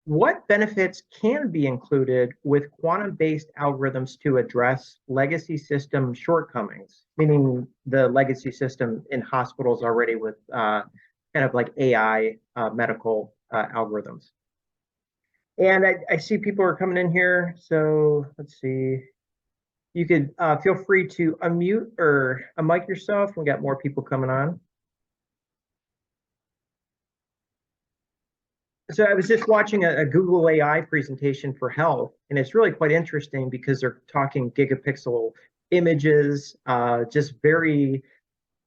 What benefits can be included with quantum-based algorithms to address legacy system shortcomings, meaning the legacy system in hospitals already with kind of like AI medical algorithms? And I see people are coming in here, so let's see. You could feel free to unmute or unmic yourself. We got more people coming on. So I was just watching a Google AI presentation for health, and it's really quite interesting because they're talking gigapixel images, just very,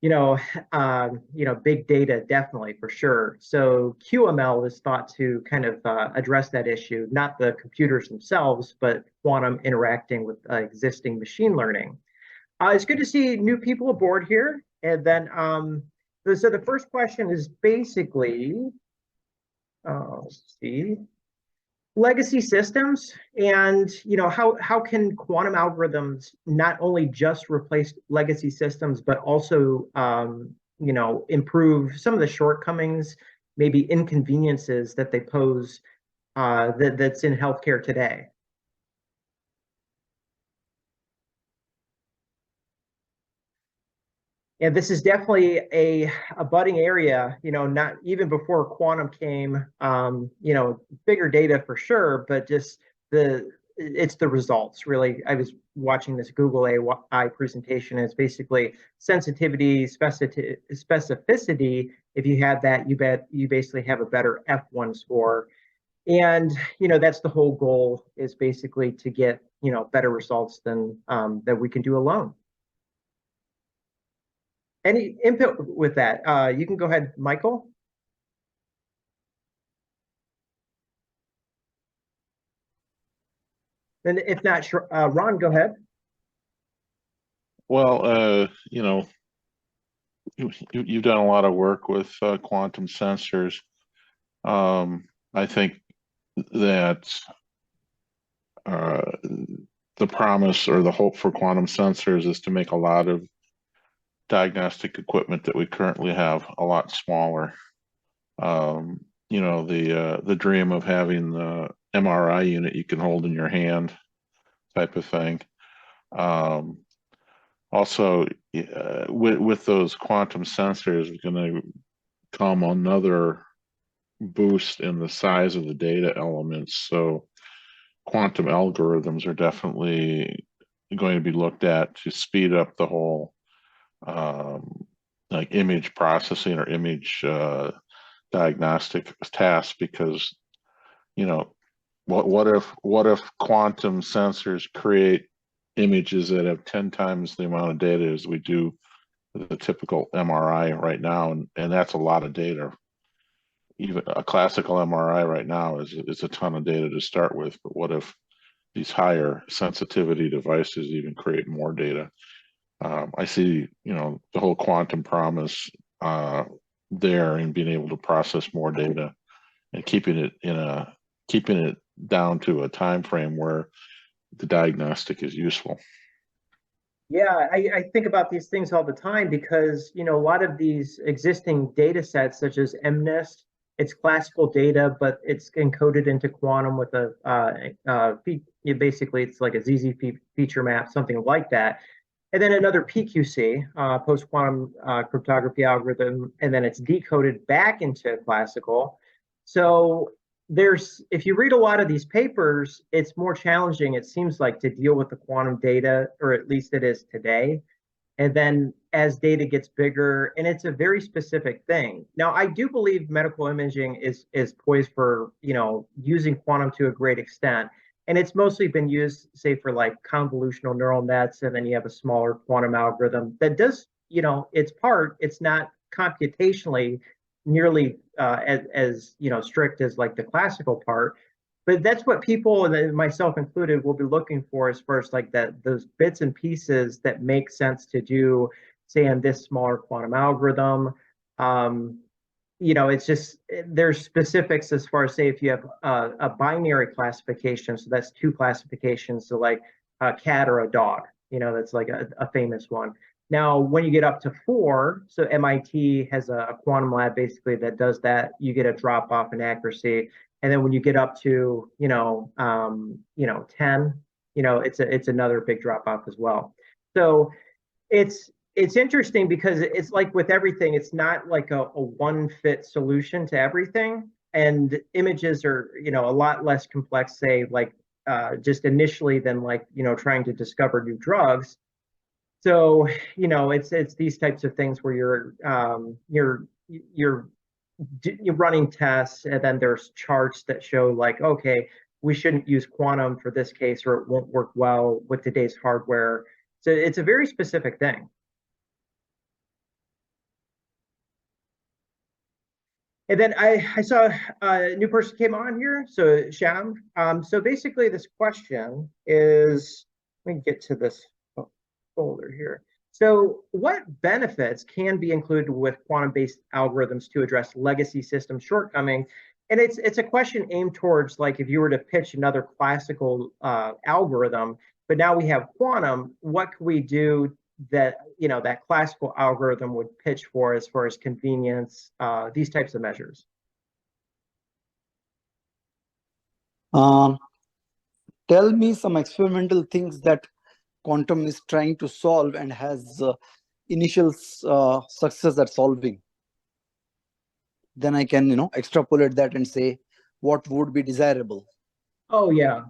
big data, definitely for sure. So QML is thought to kind of address that issue, not the computers themselves, but quantum interacting with existing machine learning. It's good to see new people aboard here. And then, so the first question is basically, let's see, legacy systems, and how can quantum algorithms not only just replace legacy systems but also improve some of the shortcomings, maybe inconveniences that they pose that's in healthcare today? And this is definitely a budding area, not even before quantum came, bigger data for sure, but just it's the results really. I was watching this Google AI presentation, and it's basically sensitivity, specificity. If you have that, you basically have a better F1 score. And, that's the whole goal, is basically to get, better results than that we can do alone. Any input with that? You can go ahead, Michael. And if not, Ron, go ahead. Well, you've done a lot of work with quantum sensors. I think that the promise or the hope for quantum sensors is to make a lot of diagnostic equipment that we currently have a lot smaller. The dream of having the MRI unit you can hold in your hand type of thing. Also, with those quantum sensors, is going to come another boost in the size of the data elements. So quantum algorithms are definitely going to be looked at to speed up the whole like image processing or image diagnostic tasks, because what if quantum sensors create images that have 10 times the amount of data as we do the typical MRI right now, and that's a lot of data. Even a classical MRI right now is a ton of data to start with, but what if these higher sensitivity devices even create more data? I see, the whole quantum promise there, in being able to process more data and keeping it down to a time frame where the diagnostic is useful. Yeah, I think about these things all the time because, a lot of these existing data sets, such as MNIST, it's classical data, but it's encoded into quantum with basically it's like a ZZ feature map, something like that. And then another PQC, post-quantum cryptography algorithm, and then it's decoded back into classical. So if you read a lot of these papers, it's more challenging, it seems like, to deal with the quantum data, or at least it is today. And then as data gets bigger, and it's a very specific thing. Now, I do believe medical imaging is poised for, using quantum to a great extent. And it's mostly been used, say, for like convolutional neural nets, and then you have a smaller quantum algorithm that does, its part. It's not computationally nearly as strict as like the classical part, but that's what people, and myself included, will be looking for, as far as like those bits and pieces that make sense to do, say, in this smaller quantum algorithm. It's just, there's specifics as far as, say, if you have a binary classification, so that's two classifications, so like a cat or a dog, that's like a famous one. Now, when you get up to 4, so MIT has a quantum lab basically that does that, you get a drop off in accuracy. And then when you get up to, 10, it's another big drop off as well. So it's interesting because it's like with everything, it's not like a one fit solution to everything. And images are, a lot less complex, say, like just initially than like, trying to discover new drugs. So, it's these types of things where you're running tests, and then there's charts that show like, okay, we shouldn't use quantum for this case, or it won't work well with today's hardware. So it's a very specific thing. And then I saw a new person came on here, so Sham. So basically, this question is, let me get to this folder here. So, what benefits can be included with quantum-based algorithms to address legacy system shortcomings? And it's a question aimed towards, like, if you were to pitch another classical algorithm, but now we have quantum, what can we do that that classical algorithm would pitch for as far as convenience, these types of measures? Tell me some experimental things that quantum is trying to solve and has initial success at solving. Then I can extrapolate that and say what would be desirable. Oh yeah,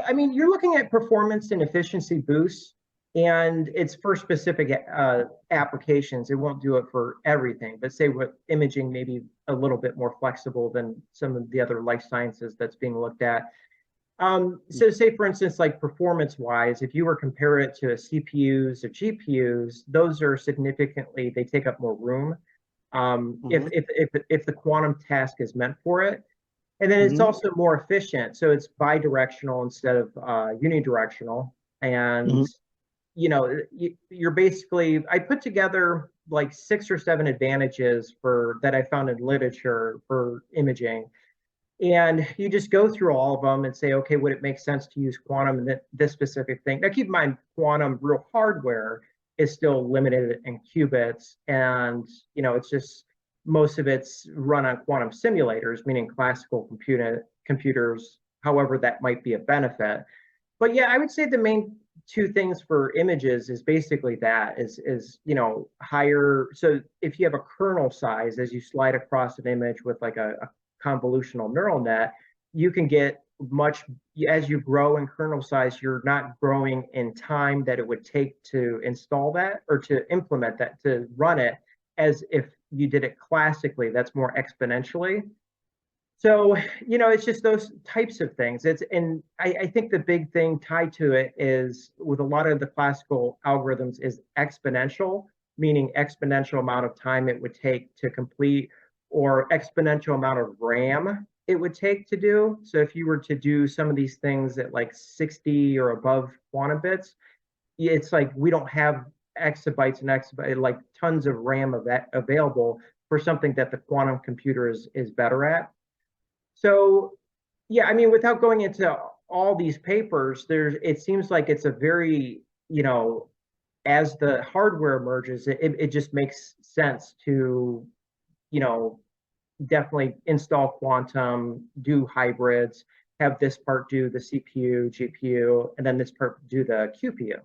I mean, you're looking at performance and efficiency boosts, and it's for specific applications. It won't do it for everything, but say with imaging, maybe a little bit more flexible than some of the other life sciences that's being looked at. So say, for instance, like performance-wise, if you were compare it to CPUs or GPUs, those are significantly, they take up more room if the quantum task is meant for it. And then it's also more efficient. So it's bidirectional instead of unidirectional. And, you're basically, I put together like 6 or 7 advantages that I found in literature for imaging. And you just go through all of them and say, okay, would it make sense to use quantum in this specific thing? Now, keep in mind, quantum real hardware is still limited in qubits. And, it's just, most of it's run on quantum simulators, meaning classical computers, however that might be a benefit. But yeah, I would say the main 2 things for images is basically that is higher. So if you have a kernel size, as you slide across an image with like a convolutional neural net, you can get much, as you grow in kernel size, you're not growing in time that it would take to install that or to implement that, to run it, as if you did it classically. That's more exponentially. So, it's just those types of things. And I think the big thing tied to it is, with a lot of the classical algorithms, is exponential, meaning exponential amount of time it would take to complete, or exponential amount of RAM it would take to do. So if you were to do some of these things at like 60 or above quantum bits, it's like we don't have exabytes and exabytes, like tons of RAM available for something that the quantum computer is better at. So, yeah, I mean, without going into all these papers, it seems like it's a very, as the hardware emerges, it just makes sense to, definitely install quantum, do hybrids, have this part do the CPU, GPU, and then this part do the QPU.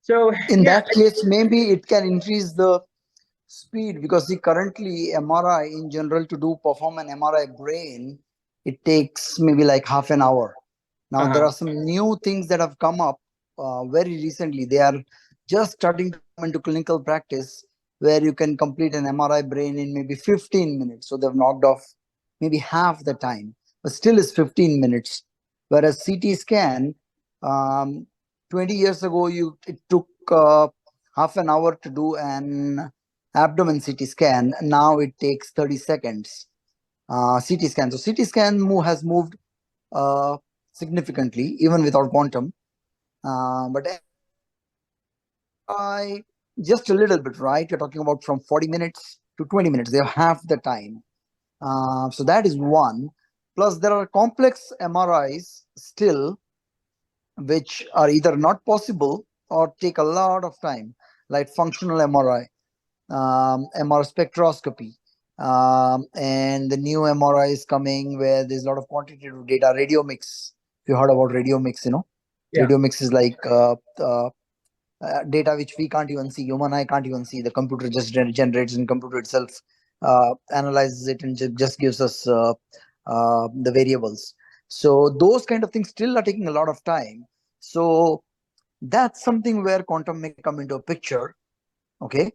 So in that case, maybe it can increase the speed, because currently MRI in general, to perform an MRI brain, it takes maybe like half an hour. Now there are some new things that have come up very recently. They are just starting to come into clinical practice, where you can complete an MRI brain in maybe 15 minutes. So they've knocked off maybe half the time, but still is 15 minutes. Whereas CT scan, 20 years ago, it took half an hour to do an abdomen CT scan. Now it takes 30 seconds. CT scan. So CT scan has moved significantly, even without quantum. But just a little bit, right? You're talking about from 40 minutes to 20 minutes. They have half the time. So that is one. Plus, there are complex MRIs still, which are either not possible or take a lot of time, like functional MRI. MR spectroscopy. And the new MRI is coming where there's a lot of quantitative data. Radiomics, if you heard about radiomics, Yeah. Radiomics is like data which we can't even see. Human eye can't even see. The computer just generates, and computer itself analyzes it and just gives us the variables. So those kind of things still are taking a lot of time. So that's something where quantum may come into a picture. Okay.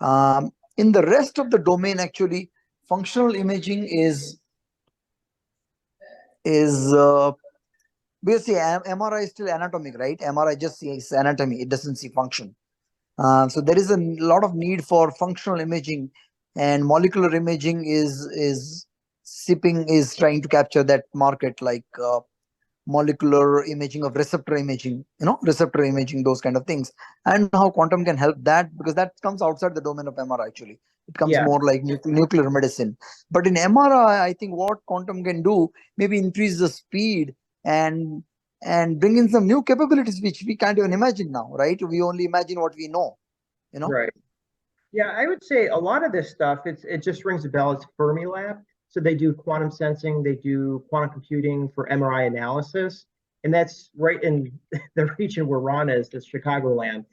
In the rest of the domain, actually, functional imaging is because see, MRI is still anatomic, right? MRI just sees anatomy; it doesn't see function. So there is a lot of need for functional imaging, and molecular imaging is trying to capture that market, like molecular imaging of receptor imaging, receptor imaging, those kind of things, and how quantum can help that, because that comes outside the domain of MRI. Actually, it comes Yeah. more like nuclear medicine. But in MRI, I think what quantum can do, maybe increase the speed and bring in some new capabilities which we can't even imagine now, right? We only imagine what we know. Right. Yeah, I would say a lot of this stuff, it just rings a bell. It's Fermilab. So they do quantum sensing, they do quantum computing for MRI analysis. And that's right in the region where Ron is, the Chicagoland.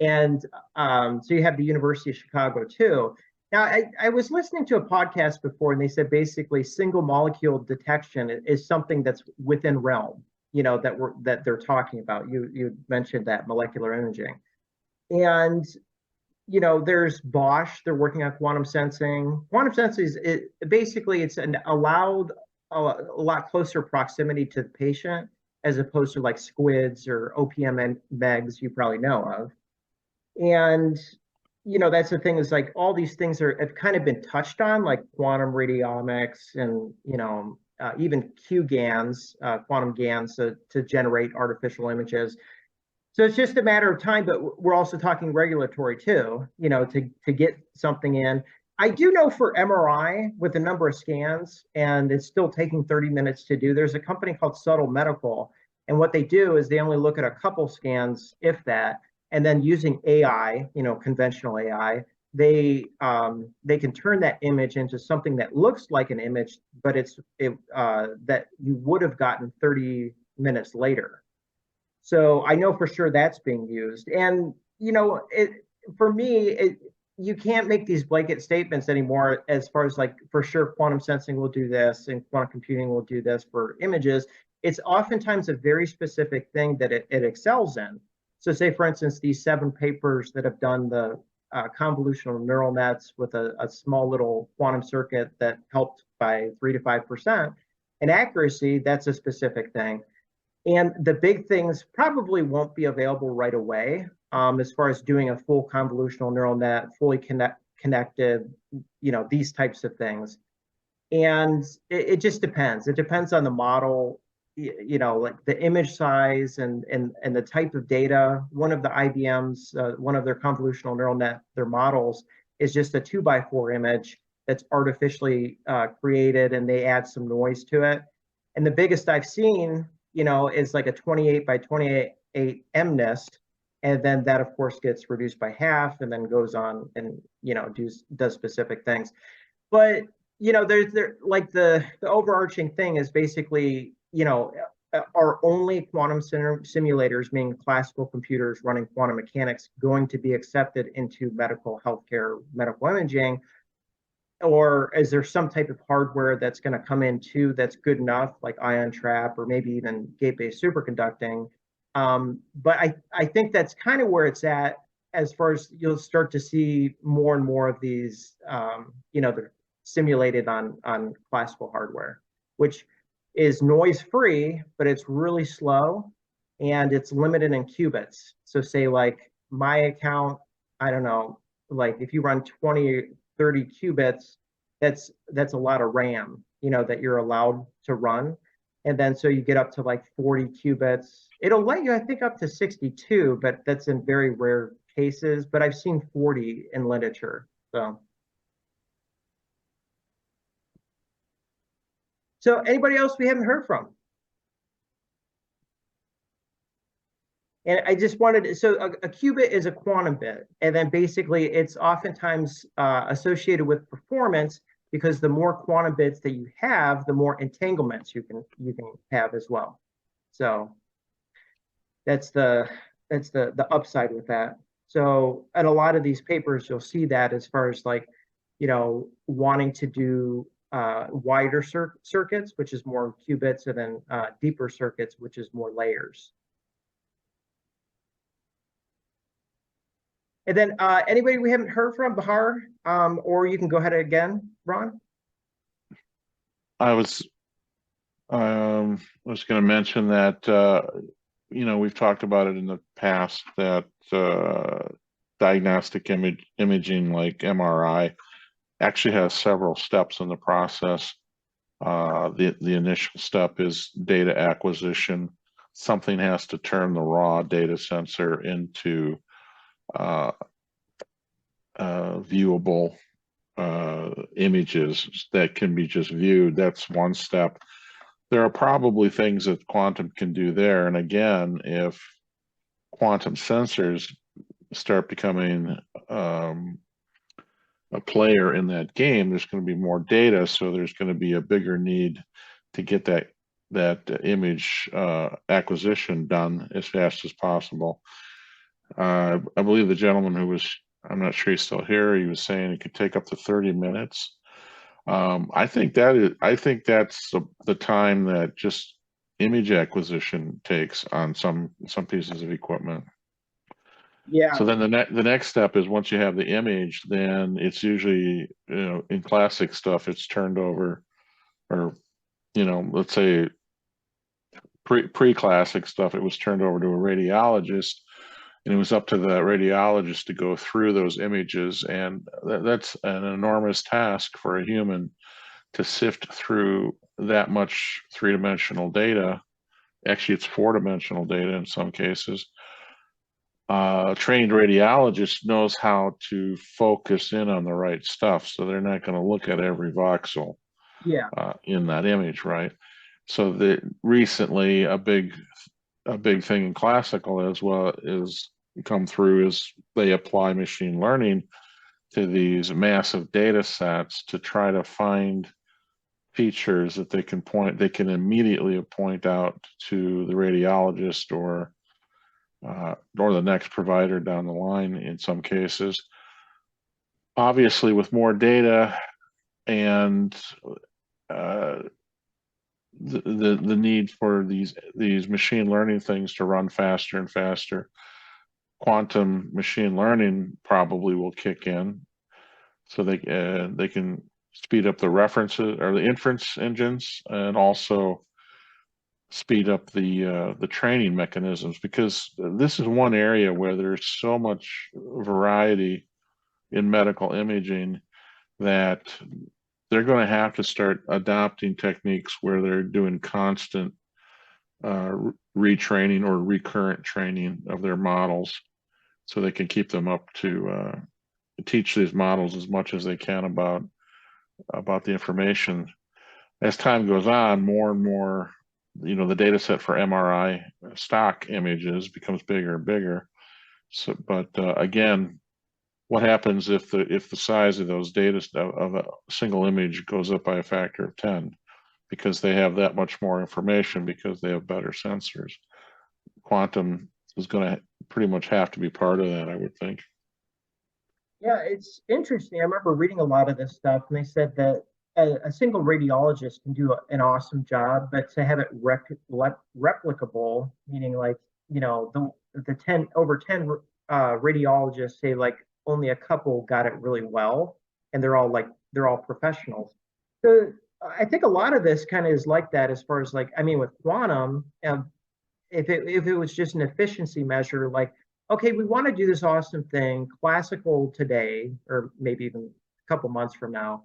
And so you have the University of Chicago too. Now, I was listening to a podcast before, and they said basically single molecule detection is something that's within realm, that they're talking about. You mentioned that molecular imaging. And there's Bosch. They're working on quantum sensing. Quantum sensing basically it's an allowed a lot closer proximity to the patient as opposed to like squids or OPM and megs you probably know of. And that's the thing, is like all these things have kind of been touched on, like quantum radiomics and even Q-GANs, quantum GANs to generate artificial images. So it's just a matter of time, but we're also talking regulatory too, to get something in. I do know for MRI with the number of scans, and it's still taking 30 minutes to do, there's a company called Subtle Medical. And what they do is they only look at a couple scans, if that, and then using AI, conventional AI, they can turn that image into something that looks like an image, but that you would have gotten 30 minutes later. So I know for sure that's being used. And, for me, you can't make these blanket statements anymore as far as like, for sure, quantum sensing will do this and quantum computing will do this for images. It's oftentimes a very specific thing that it excels in. So say, for instance, these 7 papers that have done the convolutional neural nets with a small little quantum circuit that helped by 3 to 5% in accuracy, that's a specific thing. And the big things probably won't be available right away, as far as doing a full convolutional neural net, fully connected, these types of things. And it just depends. It depends on the model, like the image size and the type of data. One of the IBM's, one of their convolutional neural net, their models is just a 2x4 image that's artificially created, and they add some noise to it. And the biggest I've seen, is like a 28 by 28 MNIST. And then that, of course, gets reduced by half and then goes on and, does specific things. But, there's like the overarching thing is basically, are only quantum simulators, meaning classical computers running quantum mechanics, going to be accepted into medical healthcare, medical imaging? Or is there some type of hardware that's going to come in too that's good enough, like ion trap or maybe even gate-based superconducting? But I think that's kind of where it's at, as far as you'll start to see more and more of these, they're simulated on classical hardware, which is noise free, but it's really slow and it's limited in qubits. So say like my account, I don't know, like if you run 20, 30 qubits, that's a lot of RAM, that you're allowed to run. And then so you get up to like 40 qubits. It'll let you, I think, up to 62, but that's in very rare cases. But I've seen 40 in literature. So anybody else we haven't heard from? And I just wanted, so a qubit is a quantum bit, and then basically it's oftentimes associated with performance, because the more quantum bits that you have, the more entanglements you can have as well. So that's the upside with that. So in a lot of these papers, you'll see that as far as like, wanting to do wider circuits, which is more qubits, and then deeper circuits, which is more layers. And then anybody we haven't heard from, Bahar, or you can go ahead again, Ron. I was going to mention that we've talked about it in the past, that diagnostic imaging like MRI actually has several steps in the process. The initial step is data acquisition. Something has to turn the raw data sensor into viewable images that can be just viewed. That's one step. There are probably things that quantum can do there. And again, if quantum sensors start becoming a player in that game, there's going to be more data, so there's going to be a bigger need to get that image acquisition done as fast as possible. I believe the gentleman who was, I'm not sure he's still here, he was saying it could take up to 30 minutes. I think that's the time that just image acquisition takes on some pieces of equipment. Yeah. So then the next step is, once you have the image, then it's usually, in classic stuff, it's turned over, or let's say pre-classic stuff, it was turned over to a radiologist, and it was up to the radiologist to go through those images, and that's an enormous task for a human to sift through that much three-dimensional data. Actually, it's four-dimensional data in some cases. Trained radiologist knows how to focus in on the right stuff, so they're not going to look at every voxel in that image, right? So recently a big thing in classical as well is come through is they apply machine learning to these massive data sets to try to find features that they can immediately point out to the radiologist or the next provider down the line in some cases. Obviously, with more data and the need for these machine learning things to run faster and faster, quantum machine learning probably will kick in, so they can speed up the references or the inference engines, and also speed up the training mechanisms, because this is one area where there's so much variety in medical imaging that they're going to have to start adopting techniques where they're doing constant retraining or recurrent training of their models, so they can keep them up to teach these models as much as they can about the information. As time goes on, more and more, the data set for MRI stock images becomes bigger and bigger. So, but again, what happens if the size of those data of a single image goes up by a factor of 10, because they have that much more information, because they have better sensors? Quantum is going to pretty much have to be part of that, I would think. Yeah, it's interesting. I remember reading a lot of this stuff, and they said that a single radiologist can do an awesome job, but to have it replicable, meaning like, the 10 radiologists say like only a couple got it really well, and they're all professionals. So I think a lot of this kind of is like that, as far as like, I mean, with quantum, if it was just an efficiency measure, like, okay, we want to do this awesome thing, classical today, or maybe even a couple months from now,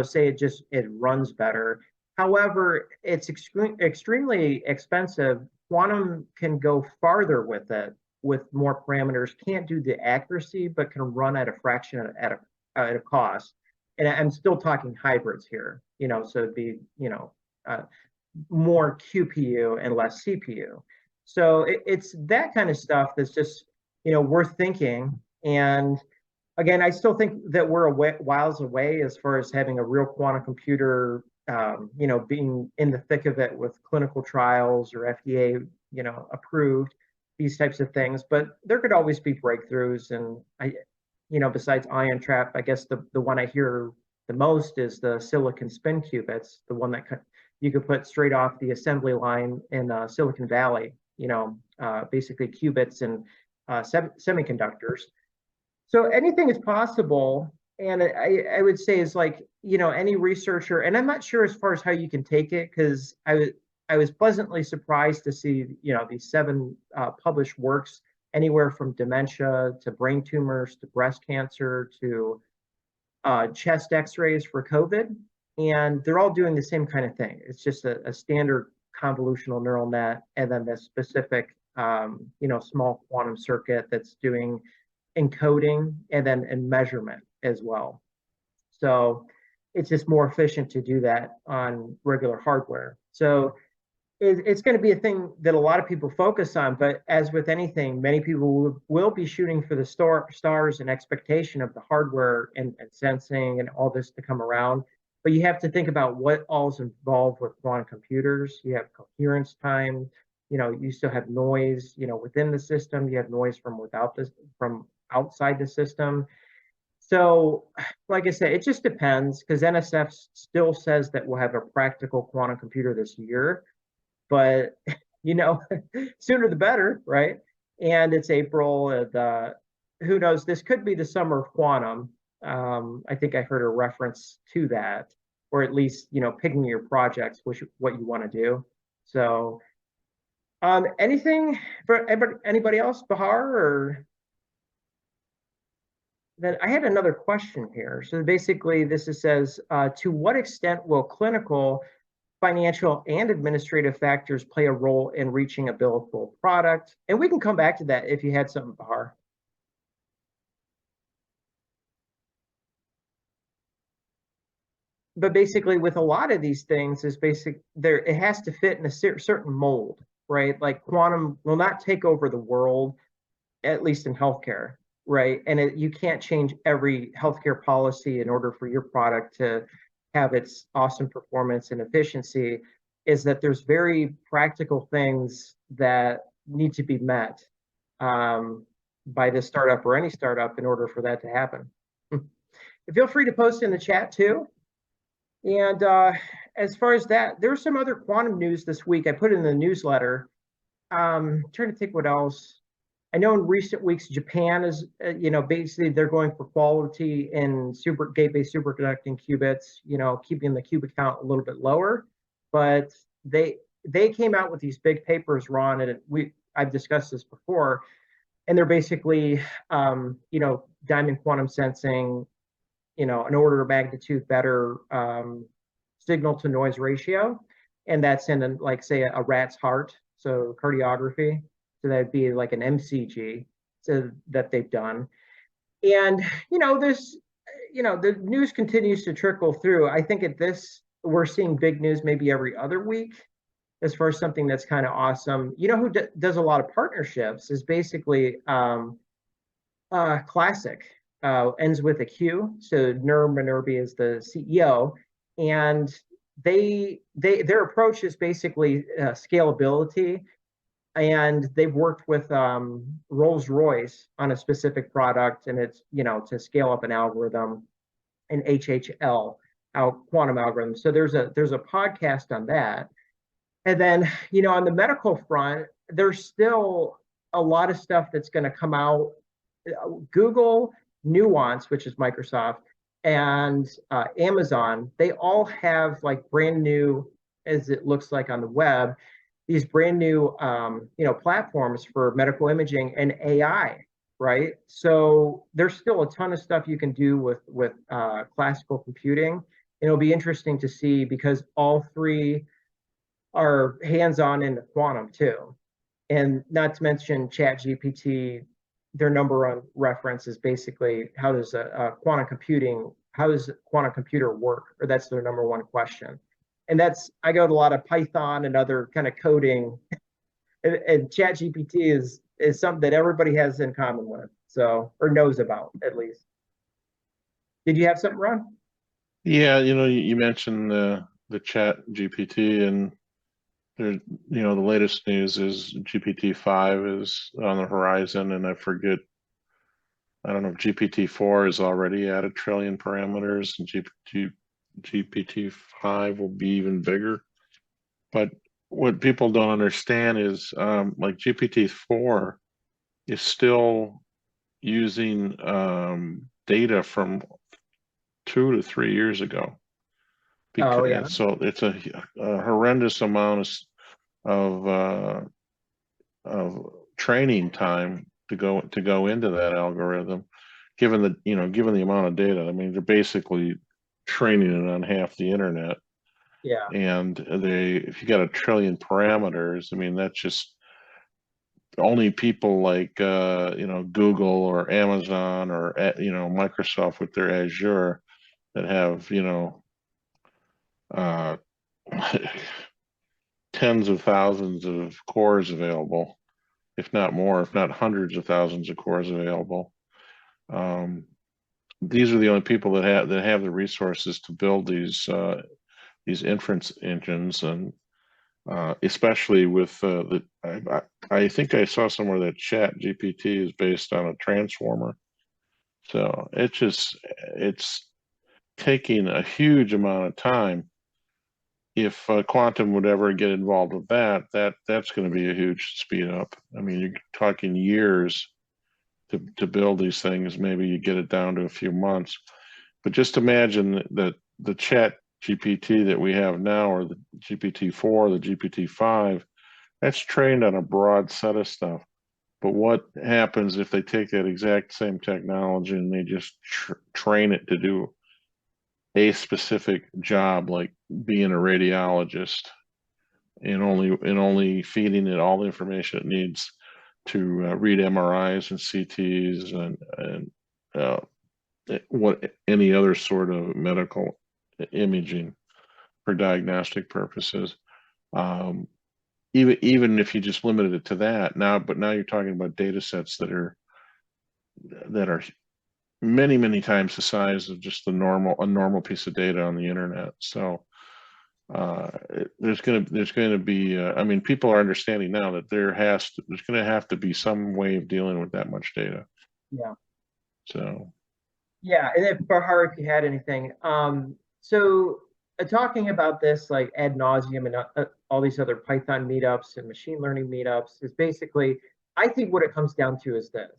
say it runs better. However, it's extremely expensive. Quantum can go farther with it, with more parameters. Can't do the accuracy, but can run at a fraction at a cost. And I'm still talking hybrids here, so it'd be, more QPU and less CPU. So it's that kind of stuff that's just, worth thinking. And again, I still think that we're whiles away as far as having a real quantum computer, being in the thick of it with clinical trials or FDA, approved, these types of things. But there could always be breakthroughs. And besides ion trap, I guess the one I hear the most is the silicon spin qubits, the one that you could put straight off the assembly line in Silicon Valley, basically qubits and semiconductors. So anything is possible. And I would say is like, any researcher, and I'm not sure as far as how you can take it, because I was pleasantly surprised to see, these 7 published works, anywhere from dementia to brain tumors to breast cancer to chest x-rays for COVID. And they're all doing the same kind of thing. It's just a standard convolutional neural net, and then this specific, small quantum circuit that's doing encoding and measurement as well. So it's just more efficient to do that on regular hardware. So it's going to be a thing that a lot of people focus on, but as with anything, many people will be shooting for the stars in expectation of the hardware and sensing and all this to come around. But you have to think about what all is involved with quantum computers. You have coherence time, you still have noise, within the system. You have noise from outside the system. So, like I said, it just depends, because NSF still says that we'll have a practical quantum computer this year, but sooner the better, right? And it's April, and who knows? This could be the summer of quantum. I think I heard a reference to that, or at least picking your projects, what you want to do. So, anything for anybody else, Bahar? Or then I had another question here. So basically, says, to what extent will clinical, financial, and administrative factors play a role in reaching a billable product? And we can come back to that if you had something, Bahar. But basically, with a lot of these things, it has to fit in a certain mold, right? Like quantum will not take over the world, at least in healthcare, right? And you can't change every healthcare policy in order for your product to have its awesome performance and efficiency. Is that there's very practical things that need to be met by this startup or any startup in order for that to happen. Feel free to post in the chat too. And as far as that, there's some other quantum news this week. I put in the newsletter. Trying to think what else. I know in recent weeks, Japan is, basically they're going for quality in gate-based superconducting qubits, keeping the qubit count a little bit lower. But they came out with these big papers, Ron, and I've discussed this before, and they're basically, diamond quantum sensing, an order of magnitude better signal to noise ratio, and that's in like say a rat's heart, so cardiography. So that'd be like an MCG, so that they've done. And the news continues to trickle through. I think we're seeing big news maybe every other week as far as something that's kind of awesome. Who does a lot of partnerships is basically Classic, ends with a Q. So Nur Minerbi is the CEO, and their approach is basically scalability. And they've worked with Rolls-Royce on a specific product, and it's to scale up an algorithm, an HHL quantum algorithm. So there's a podcast on that. And then on the medical front, there's still a lot of stuff that's going to come out. Google, Nuance, which is Microsoft, and Amazon, they all have like brand new, as it looks like on the web, these brand new platforms for medical imaging and AI, right? So there's still a ton of stuff you can do with classical computing. It'll be interesting to see, because all three are hands-on in the quantum too. And not to mention ChatGPT, their number one reference is basically how does quantum computer work? Or that's their number one question. And I go to a lot of Python and other kind of coding and ChatGPT is something that everybody has in common with, so, or knows about at least. Did you have something, Ron? Yeah, you mentioned the Chat GPT, and there's, the latest news is GPT-5 is on the horizon, and I don't know if GPT-4 is already at 1 trillion parameters, and GPT-5 will be even bigger. But what people don't understand is, like GPT-4 is still using data from 2 to 3 years ago. Because, Oh, yeah. So it's a horrendous amount of training time to go into that algorithm, given the amount of data. I mean, they're basically training it on half the internet. Yeah. And if you got 1 trillion parameters, I mean, that's just only people like Google or Amazon or Microsoft with their Azure that have tens of thousands of cores available, if not more, if not hundreds of thousands of cores available. These are the only people that have the resources to build these inference engines, and especially with I think I saw somewhere that Chat GPT is based on a transformer. So it's taking a huge amount of time. If quantum would ever get involved with that's going to be a huge speed up. I mean, you're talking years to build these things. Maybe you get it down to a few months. But just imagine that the Chat GPT that we have now, or the GPT-4, the GPT-5, that's trained on a broad set of stuff. But what happens if they take that exact same technology and they just train it to do a specific job, like being a radiologist, and only feeding it all the information it needs to read MRIs and CTs and what any other sort of medical imaging for diagnostic purposes. Even if you just limited it to that but now you're talking about data sets that are many, many times the size of just a normal piece of data on the internet. So there's going to be I mean, people are understanding now that there's going to have to be some way of dealing with that much data. Yeah. So yeah, and then Bahar, if you had anything, so talking about this like ad nauseum and all these other Python meetups and machine learning meetups is basically, I think what it comes down to is that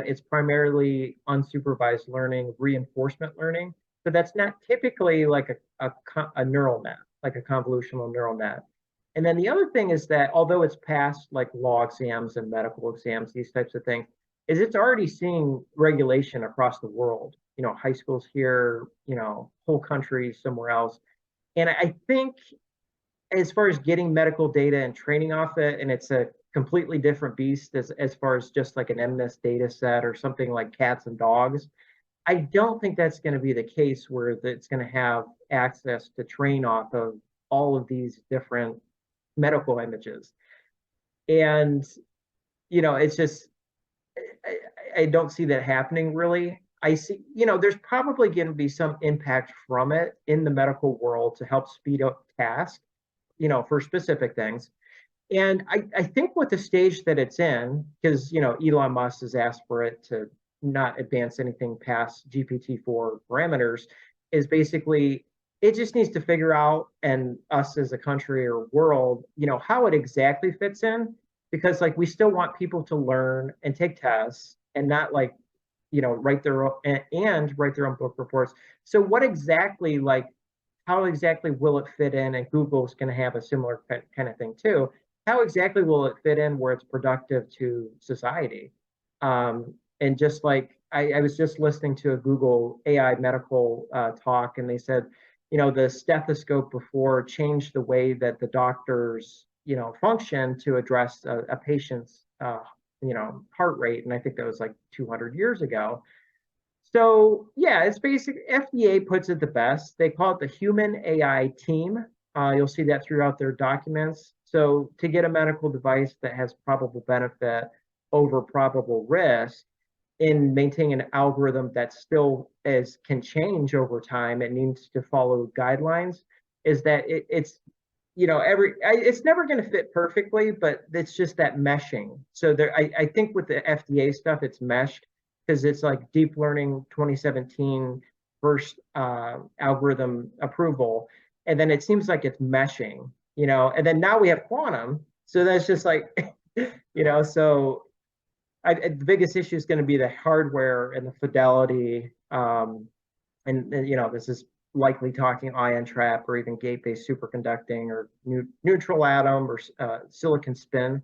it's primarily unsupervised learning, reinforcement learning. So that's not typically like a neural net, like a convolutional neural net. And then the other thing is that although it's passed like law exams and medical exams, these types of things, is it's already seeing regulation across the world, high schools here, whole countries somewhere else. And I think as far as getting medical data and training off it, and it's a completely different beast as far as just like an MNIST data set or something like cats and dogs. I don't think that's going to be the case where it's going to have access to train off of all of these different medical images. And, it's just, I don't see that happening really. I see, there's probably going to be some impact from it in the medical world to help speed up tasks, for specific things. And I think with the stage that it's in, because, Elon Musk has asked for it to not advance anything past GPT-4 parameters, is basically it just needs to figure out, and us as a country or world, how it exactly fits in, because like we still want people to learn and take tests and not like, write their own book reports. So what exactly, like, how exactly will it fit in? And Google's going to have a similar kind of thing too. How exactly will it fit in where it's productive to society? And just like I was just listening to a Google AI medical talk, and they said, the stethoscope before changed the way that the doctors, function to address a patient's, heart rate. And I think that was like 200 years ago. So yeah, it's basic. FDA puts it the best. They call it the human AI team. You'll see that throughout their documents. So to get a medical device that has probable benefit over probable risk in maintaining an algorithm that still can change over time, it needs to follow guidelines, is that it's it's never going to fit perfectly, but it's just that meshing. So there, I think with the FDA stuff, it's meshed because it's like deep learning 2017 first algorithm approval, and then it seems like it's meshing, and then now we have quantum, so that's just like, so the biggest issue is going to be the hardware and the fidelity, and this is likely talking ion trap or even gate-based superconducting or neutral atom or silicon spin.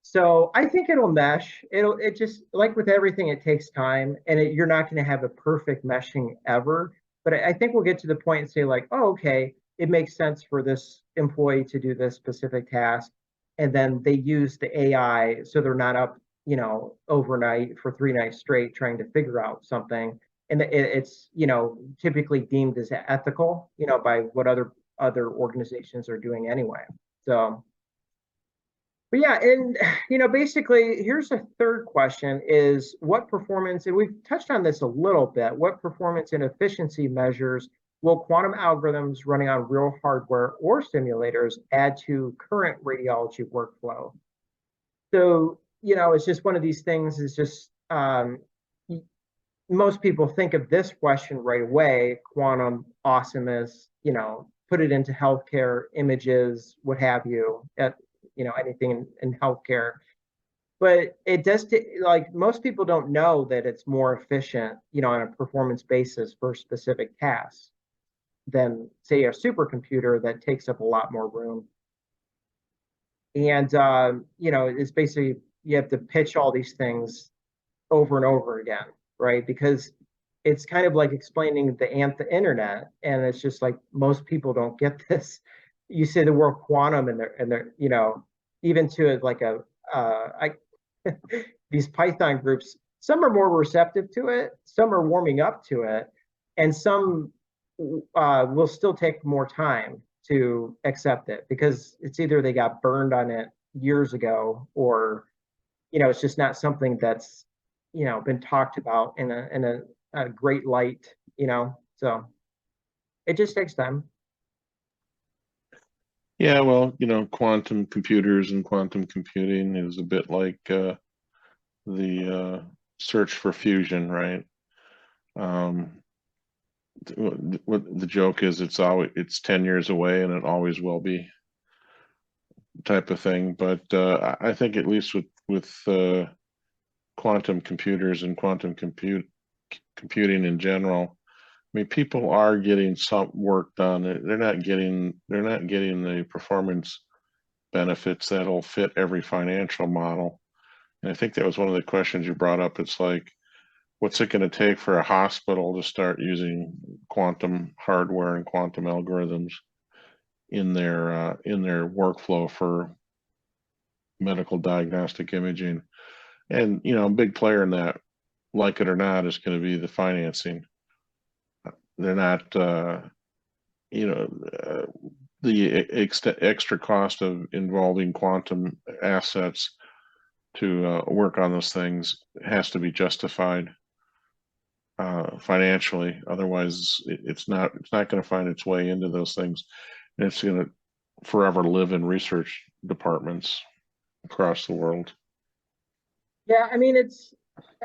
So I think it'll mesh. It just, like with everything, it takes time, and you're not going to have a perfect meshing ever. But I think we'll get to the point and say like, oh, okay, it makes sense for this employee to do this specific task, and then they use the AI so they're not up, overnight for 3 nights straight trying to figure out something. And it's typically deemed as ethical, by what other organizations are doing anyway. So. But yeah, and basically, here's a third question: is what performance, and we've touched on this a little bit, what performance and efficiency measures will quantum algorithms running on real hardware or simulators add to current radiology workflow? So, it's just one of these things, is just most people think of this question right away: quantum, awesomeness, put it into healthcare, images, what have you, anything in healthcare. But it does, like, most people don't know that it's more efficient, on a performance basis for specific tasks than, say, a supercomputer that takes up a lot more room. And, it's basically, you have to pitch all these things over and over again, right? Because it's kind of like explaining the internet, and it's just like most people don't get this. You say the word quantum, and they're even to like these Python groups, some are more receptive to it, some are warming up to it, and some will still take more time to accept it because it's either they got burned on it years ago, or it's just not something that's been talked about in a great light, so it just takes time. Yeah, well, quantum computers and quantum computing is a bit like the search for fusion, right? What the joke is, it's 10 years away and it always will be, type of thing. But I think at least with quantum computers and quantum computing in general, I mean, people are getting some work done. They're not getting the performance benefits that'll fit every financial model. And I think that was one of the questions you brought up. It's like, what's it going to take for a hospital to start using quantum hardware and quantum algorithms in their workflow for medical diagnostic imaging? And a big player in that, like it or not, is going to be the financing. They're not, the extra cost of involving quantum assets to work on those things has to be justified financially. Otherwise, it's not going to find its way into those things, and it's going to forever live in research departments across the world. Yeah, I mean,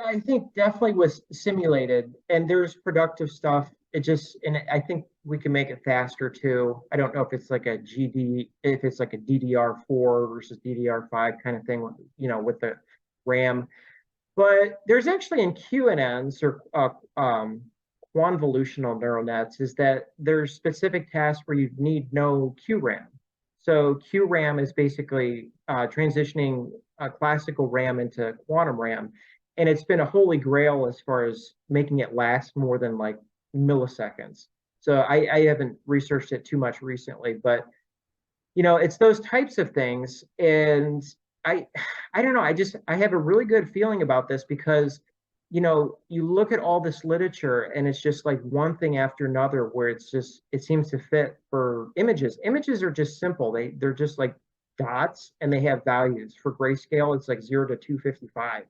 I think definitely was simulated, and there's productive stuff. And I think we can make it faster too. I don't know if it's like if it's like a DDR4 versus DDR5 kind of thing, with the RAM. But there's actually in QNNs, or convolutional neural nets, is that there's specific tasks where you need no QRAM. So QRAM is basically transitioning a classical RAM into quantum RAM. And it's been a holy grail as far as making it last more than like milliseconds. So I haven't researched it too much recently, but it's those types of things. And I don't know, I have a really good feeling about this because you look at all this literature and it's just like one thing after another where it seems to fit for images. Images are just simple. They're just like dots and they have values. For grayscale, it's like 0 to 255.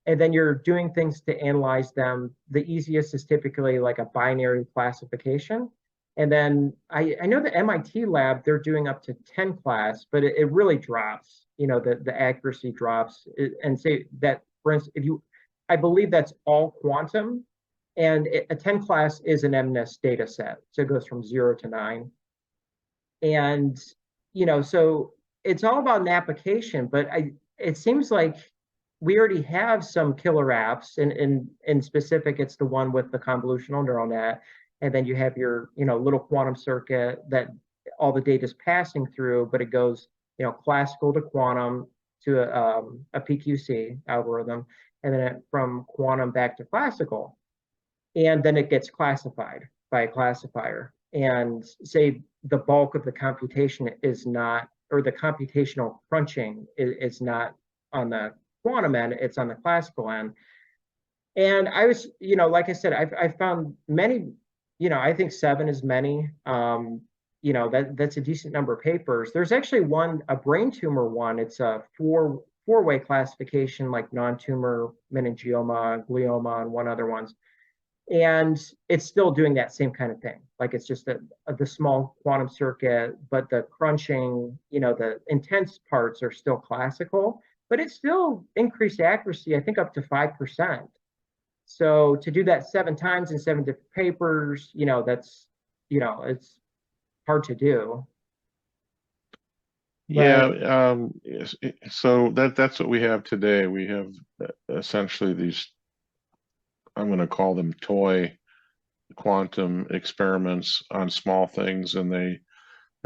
And then you're doing things to analyze them. The easiest is typically like a binary classification. And then I know the MIT lab, they're doing up to 10 class, but it really drops, the accuracy drops. And say that, for instance, I believe that's all quantum, and a 10 class is an MNIST data set. So it goes from 0 to 9. And, so it's all about an application, but it seems like we already have some killer apps, and in specific, it's the one with the convolutional neural net. And then you have your, little quantum circuit that all the data is passing through, but it goes, classical to quantum to a PQC algorithm, and then from quantum back to classical. And then it gets classified by a classifier. And say the bulk of the computation is not, or the computational crunching is not on the quantum end, it's on the classical end. And I was, like I said, I found many, I think 7 is many. That's a decent number of papers. There's actually a brain tumor one. It's a four-way classification, like non-tumor, meningioma, glioma, and one other ones. And it's still doing that same kind of thing. Like it's just the small quantum circuit, but the crunching, the intense parts are still classical, but it's still increased accuracy, I think up to 5%. So to do that 7 times in 7 different papers, that's, it's hard to do. Yeah, so that's what we have today. We have essentially these, I'm going to call them toy quantum experiments on small things, and they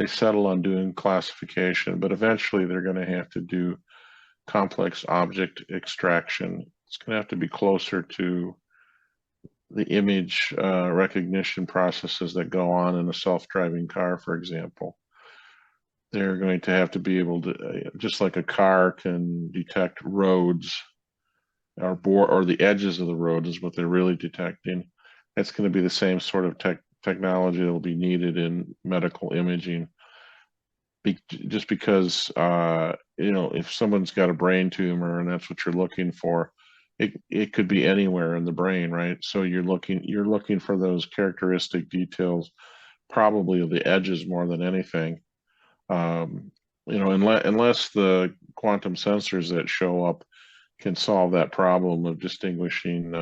settle on doing classification, but eventually they're going to have to do complex object extraction. It's going to have to be closer to the image recognition processes that go on in a self-driving car, for example. They're going to have to be able to, just like a car can detect roads or the edges of the road is what they're really detecting. That's going to be the same sort of technology that will be needed in medical imaging. Just because, if someone's got a brain tumor and that's what you're looking for, it could be anywhere in the brain, right? So you're looking for those characteristic details, probably of the edges more than anything. Unless the quantum sensors that show up can solve that problem of distinguishing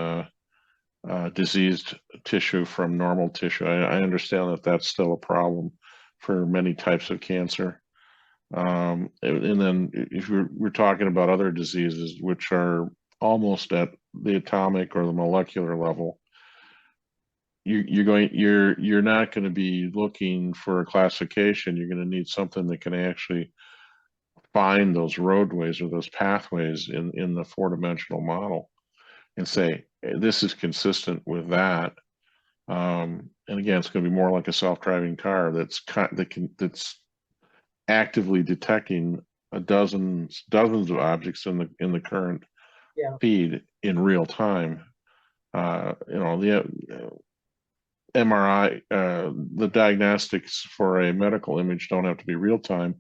diseased tissue from normal tissue. I understand that that's still a problem for many types of cancer. And then if we're talking about other diseases which are almost at the atomic or the molecular level, you're not going to be looking for a classification. You're going to need something that can actually find those roadways or those pathways in the 4-dimensional model and say, this is consistent with that. And again, it's going to be more like a self-driving car that's actively detecting dozens of objects in the current feed in real time. The MRI, the diagnostics for a medical image don't have to be real time,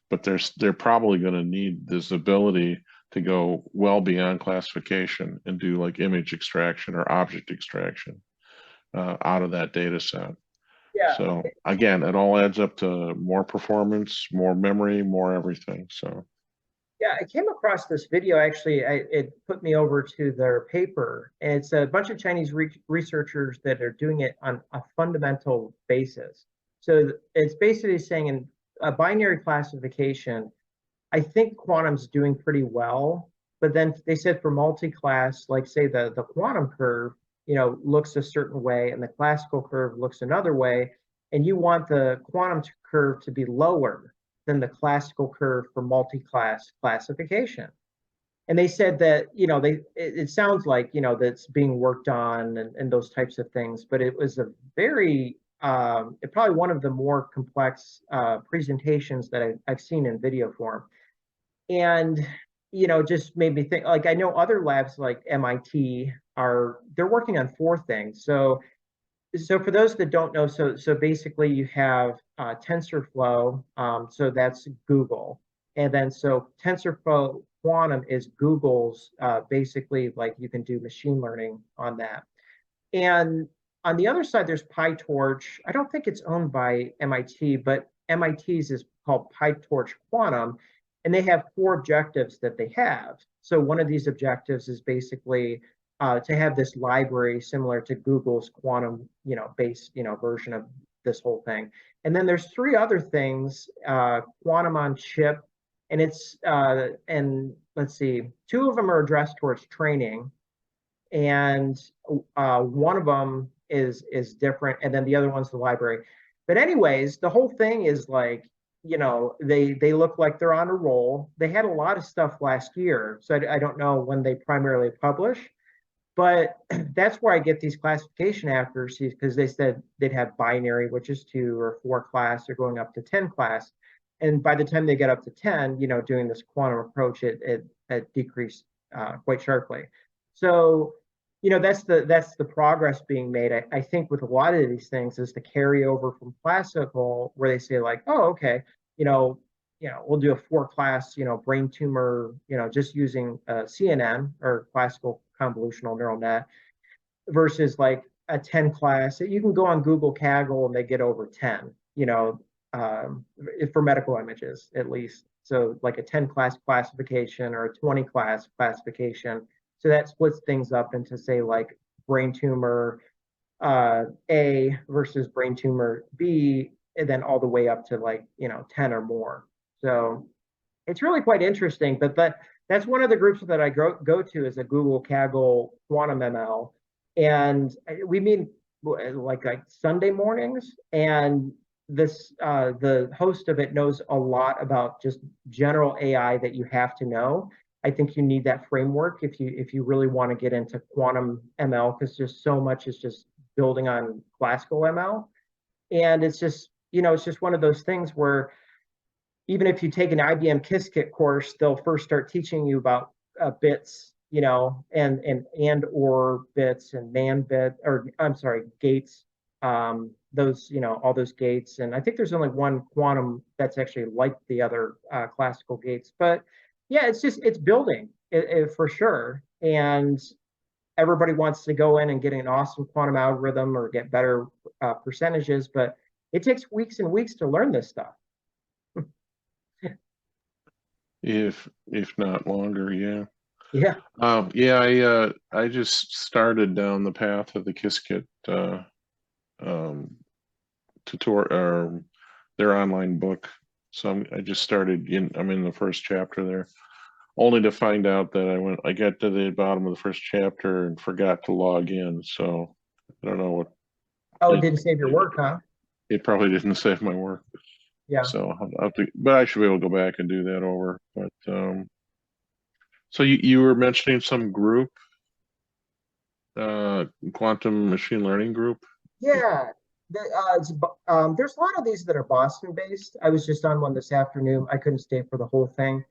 but they're probably going to need this ability to go well beyond classification and do like image extraction or object extraction out of that data set. Yeah. So again, it all adds up to more performance, more memory, more everything. So yeah, I came across this video, actually. It put me over to their paper, and it's a bunch of Chinese researchers that are doing it on a fundamental basis. So it's basically saying in a binary classification, I think quantum's doing pretty well, but then they said for multi-class, like say the quantum curve, looks a certain way and the classical curve looks another way, and you want the quantum curve to be lower than the classical curve for multi-class classification. And they said that, it sounds like, that's being worked on and those types of things, but it was a very, probably one of the more complex presentations that I've seen in video form. And, just made me think, like, I know other labs like MIT they're working on 4 things. So for those that don't know, so basically you have TensorFlow, so that's Google. And then so TensorFlow Quantum is Google's basically like you can do machine learning on that. And on the other side, there's PyTorch. I don't think it's owned by MIT, but MIT's is called PyTorch Quantum, and they have 4 objectives that they have. So one of these objectives is basically to have this library similar to Google's quantum, based, version of this whole thing. And then there's 3 other things, quantum on chip, and it's and let's see, 2 of them are addressed towards training, and one of them is different, and then the other one's the library. But anyways, the whole thing is like, they look like they're on a roll. They had a lot of stuff last year, so I don't know when they primarily publish, but that's where I get these classification accuracies, because they said they'd have binary, which is 2 or 4 class, or going up to 10 class. And by the time they get up to 10, doing this quantum approach, it decreased quite sharply. So, that's the progress being made. I think with a lot of these things is the carryover from classical, where they say like, oh, okay, we'll do a 4 class, brain tumor, just using CNN or classical convolutional neural net, versus like a 10 class. You can go on Google Kaggle and they get over 10, for medical images at least. So like a 10 class classification or a 20 class classification. So that splits things up into, say, like brain tumor A versus brain tumor B, and then all the way up to like, 10 or more. So it's really quite interesting. But that's one of the groups that I go to, is a Google Kaggle Quantum ML. And we meet like Sunday mornings, and this the host of it knows a lot about just general AI that you have to know. I think you need that framework if you really want to get into quantum ML, because just so much is just building on classical ML. And it's just, it's just one of those things where even if you take an IBM Qiskit course, they'll first start teaching you about bits, and or bits and NAND bit, or I'm sorry, gates, those, all those gates. And I think there's only one quantum that's actually like the other classical gates. But yeah, it's building for sure. And everybody wants to go in and get an awesome quantum algorithm or get better percentages, but it takes weeks and weeks to learn this stuff. If not longer, yeah. Yeah. Yeah, I just started down the path of the Qiskit tutorial, or their online book. So I just started I'm in the first chapter there, only to find out that I got to the bottom of the first chapter and forgot to log in. So I don't know what. Oh, it didn't save your work, huh? It probably didn't save my work. Yeah. So I'll have to, but I should be able to go back and do that over. But so you were mentioning some group, quantum machine learning group. Yeah. There's a lot of these that are Boston based. I was just on one this afternoon. I couldn't stay for the whole thing.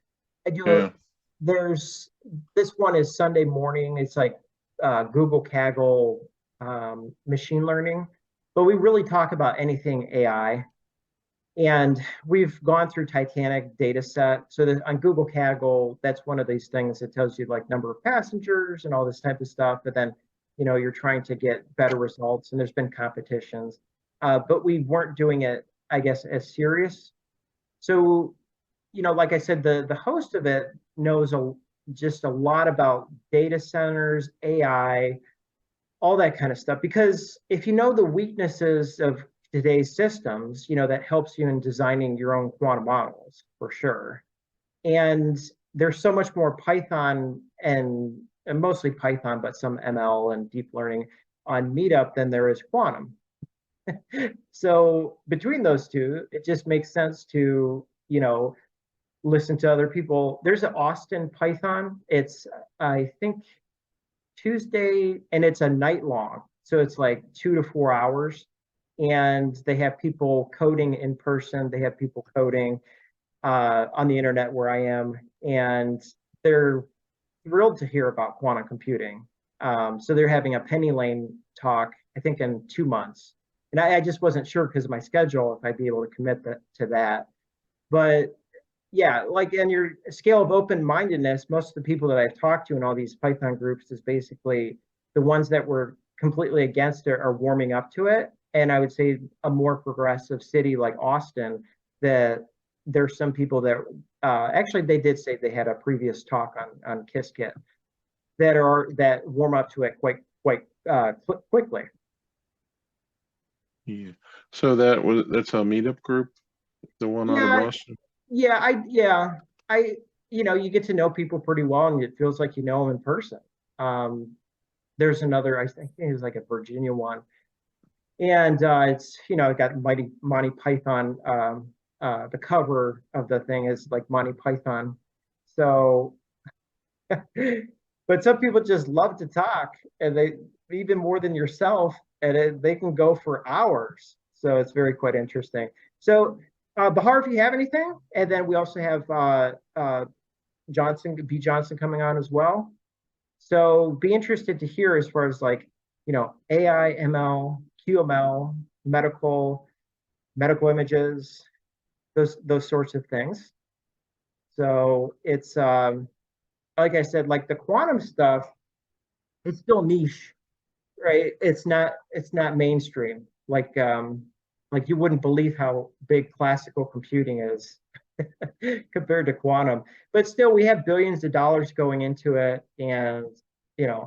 There's this one is Sunday morning. It's like Google Kaggle machine learning, but we really talk about anything AI. And we've gone through Titanic data set. So that on Google Kaggle, that's one of these things that tells you like number of passengers and all this type of stuff. But then, you're trying to get better results, and there's been competitions. But we weren't doing it, I guess, as serious. So, like I said, the host of it knows just a lot about data centers, AI, all that kind of stuff. Because if you know the weaknesses of today's systems, that helps you in designing your own quantum models for sure. And there's so much more Python and mostly Python, but some ML and deep learning on Meetup than there is quantum. So between those two, it just makes sense to, listen to other people. There's an Austin Python. It's, I think, Tuesday, and it's a night long. So it's like 2 to 4 hours. And they have people coding in person. They have people coding on the internet where I am. And they're thrilled to hear about quantum computing. So they're having a Penny Lane talk, I think, in 2 months. And I just wasn't sure because of my schedule if I'd be able to commit to that. But yeah, like in your scale of open-mindedness, most of the people that I've talked to in all these Python groups is basically the ones that were completely against it are warming up to it. And I would say a more progressive city like Austin, that there's some people that actually they did say they had a previous talk on Qiskit that warm up to it quite quickly. Yeah. So that's a meetup group, the one out of Yeah, Boston. I you get to know people pretty well, and it feels like you know them in person. There's another, I think it was like a Virginia one, and it's it got Monty Python. The cover of the thing is like Monty Python. So, but some people just love to talk, and they even more than yourself, and they can go for hours. So it's very quite interesting. So, Bahar, if you have anything, and then we also have B. Johnson coming on as well. So be interested to hear as far as like, AI, ML, QML, medical images, those sorts of things. So it's like I said, like the quantum stuff, it's still niche, right? It's not mainstream. Like you wouldn't believe how big classical computing is compared to quantum. But still, we have billions of dollars going into it, and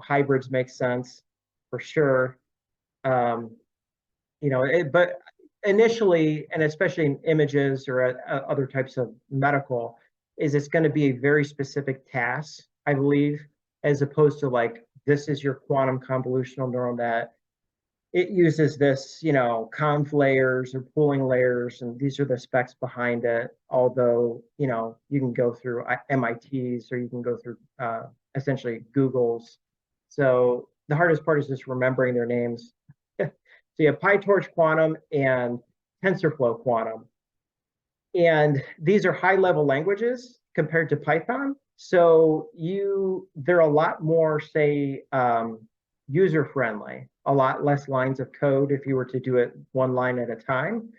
hybrids make sense for sure. Um, but initially, and especially in images or other types of medical, is it's going to be a very specific task, I believe, as opposed to like this is your quantum convolutional neural net. It uses this, conv layers or pooling layers, and these are the specs behind it. Although, you can go through MIT's or you can go through essentially Google's. So the hardest part is just remembering their names. So you have PyTorch Quantum and TensorFlow Quantum. And these are high level languages compared to Python. So they're a lot more, say, user friendly, a lot less lines of code if you were to do it one line at a time.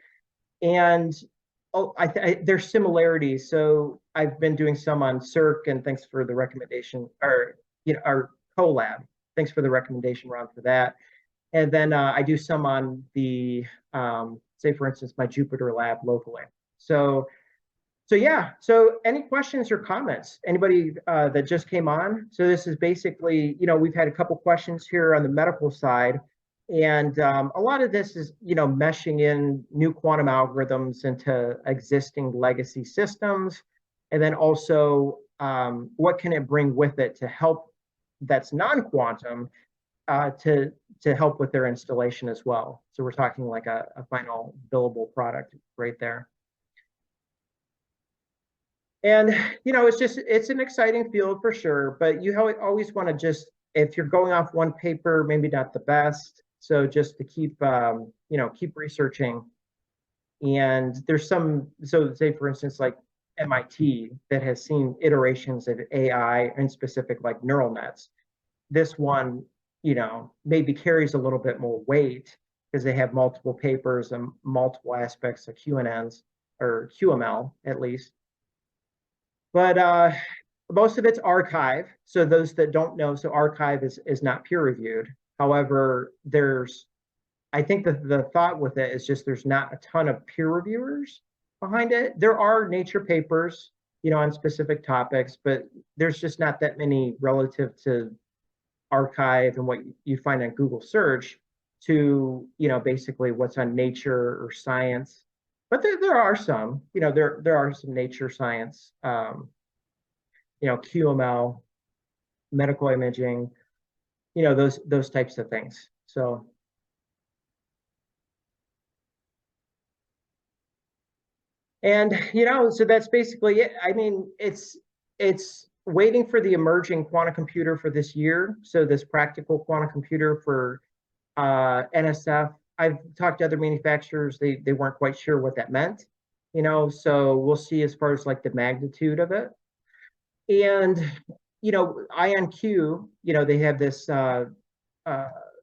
And there's similarities. So I've been doing some on Circ, and thanks for the recommendation, or our Colab. Thanks for the recommendation, Ron, for that. And then I do some on the, say, for instance, my Jupyter lab locally. So yeah. So any questions or comments? Anybody that just came on? So this is basically, we've had a couple questions here on the medical side, and a lot of this is, meshing in new quantum algorithms into existing legacy systems, and then also what can it bring with it to help that's non-quantum to help with their installation as well. So we're talking like a final billable product right there. And it's an exciting field for sure, but you always want to just, if you're going off one paper, maybe not the best. So just to keep keep researching. And there's some, so say for instance, like MIT that has seen iterations of AI and specific like neural nets. This one, maybe carries a little bit more weight because they have multiple papers and multiple aspects of QNNs or QML at least. But most of it's archive. So those that don't know, so archive is not peer reviewed. However, I think the thought with it is just there's not a ton of peer reviewers behind it. There are Nature papers, on specific topics, but there's just not that many relative to archive and what you find on Google search to, basically what's on Nature or Science. But there are some, there are some Nature Science, QML, medical imaging, those types of things. So. And, so that's basically it. I mean, it's waiting for the emerging quantum computer for this year. So this practical quantum computer for NSF. I've talked to other manufacturers. They weren't quite sure what that meant, so we'll see as far as like the magnitude of it. And, IonQ, they have this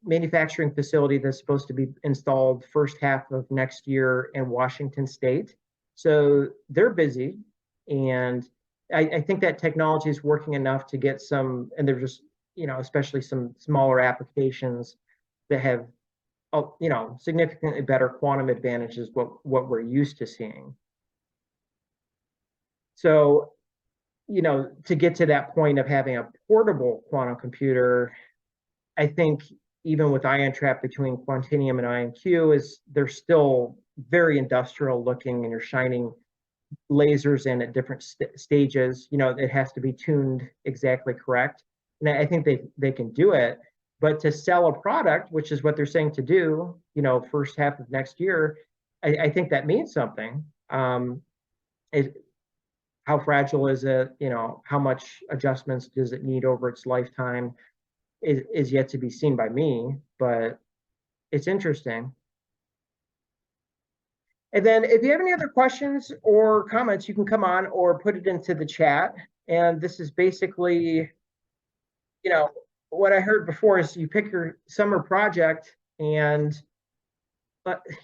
manufacturing facility that's supposed to be installed first half of next year in Washington State. So they're busy, And I think that technology is working enough to get some, and they're just, especially some smaller applications that have, significantly better quantum advantages what we're used to seeing. So, to get to that point of having a portable quantum computer, I think even with ion trap between Quantinium and IonQ they're still very industrial looking, and you're shining lasers in at different stages. It has to be tuned exactly correct. And I think they can do it. But to sell a product, which is what they're saying to do, first half of next year, I think that means something. How fragile is it? How much adjustments does it need over its lifetime is yet to be seen by me, but it's interesting. And then if you have any other questions or comments, you can come on or put it into the chat. And this is basically, what I heard before is you pick your summer project, and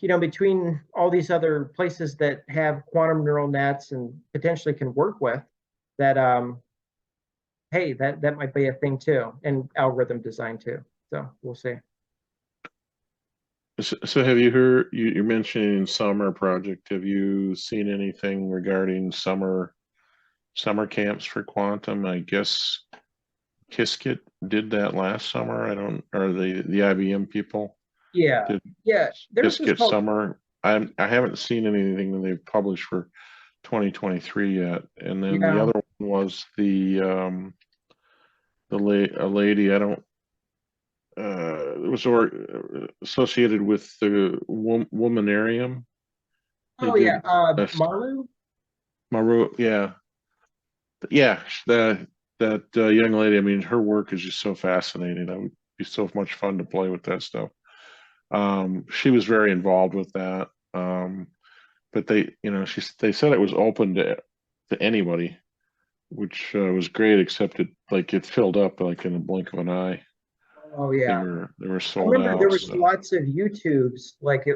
between all these other places that have quantum neural nets and potentially can work with that, hey, that might be a thing too, and algorithm design too. So we'll see. So have you heard, you're mentioning summer project, have you seen anything regarding summer camps for quantum? I guess Qiskit did that last summer. Or the IBM people. Yeah, yeah. There's Qiskit summer. I haven't seen anything that they've published for 2023 yet. And then the other one was a lady, it was associated with the Womanarium. Oh yeah, Maru, yeah, that young lady. I mean, her work is just so fascinating. It would be so much fun to play with that stuff. She was very involved with that. But they said it was open to anybody, which was great, except it filled up like in the blink of an eye. Oh yeah, they were sold I remember out. there was lots of YouTubes like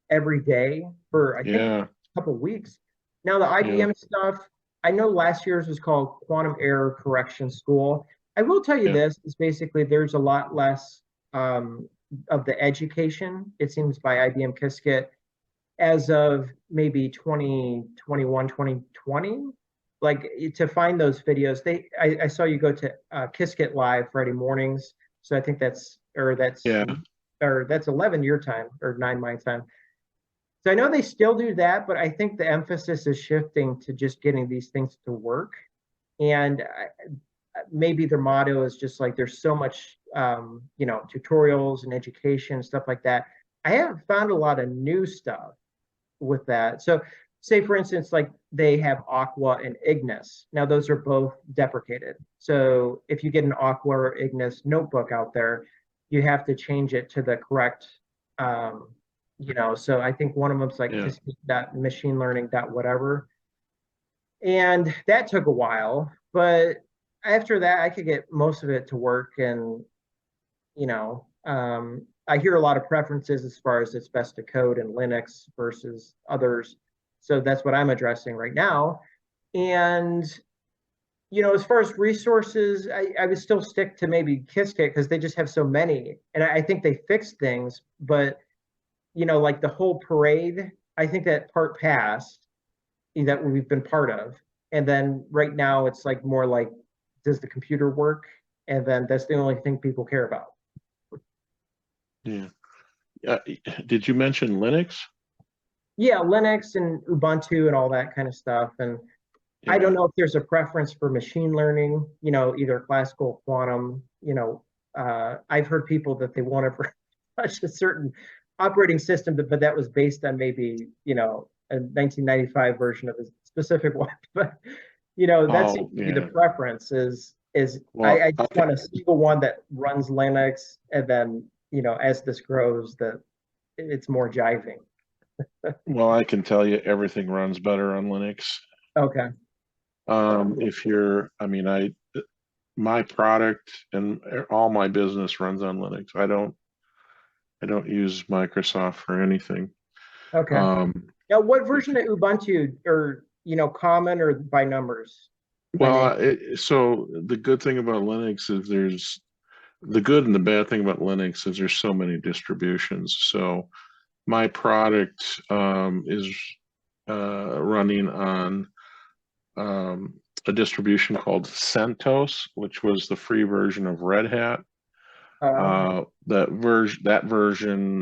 every day for I think a couple of weeks. Now the IBM stuff, I know last year's was called Quantum Error Correction School. I will tell you this is basically there's a lot less of the education, it seems, by IBM Qiskit as of maybe 2021, 2020. Like to find those videos, I saw you go to Qiskit Live Friday mornings. So I think that's 11 your time or 9 my time. So I know they still do that, but I think the emphasis is shifting to just getting these things to work. And maybe their motto is just like there's so much, tutorials and education, stuff like that. I haven't found a lot of new stuff with that. So say, for instance, like they have Aqua and Ignis. Now, those are both deprecated. So if you get an Aqua or Ignis notebook out there, you have to change it to the correct, so I think one of them's like machine learning whatever. And that took a while, but after that, I could get most of it to work. And, I hear a lot of preferences as far as it's best to code in Linux versus others. So that's what I'm addressing right now. And, as far as resources, I would still stick to maybe Qiskit because they just have so many. And I think they fixed things, but, like the whole parade, I think that part passed that we've been part of. And then right now it's like more like, does the computer work? And then that's the only thing people care about. Yeah. Did you mention Linux? Yeah, Linux and Ubuntu and all that kind of stuff. And I don't know if there's a preference for machine learning, either classical or quantum. I've heard people that they wanted for such a certain operating system, but that was based on maybe, a 1995 version of a specific one. But, that seems to be the preference is I just want a single one that runs Linux, and then, as this grows, that it's more jiving. Well, I can tell you everything runs better on Linux. Okay. My product and all my business runs on Linux. I don't use Microsoft for anything. Okay. Now, what version of Ubuntu or common or by numbers? By Well, name? so the good thing about Linux is the good and the bad thing about Linux is there's so many distributions. So my product is running on a distribution called CentOS, which was the free version of Red Hat. That version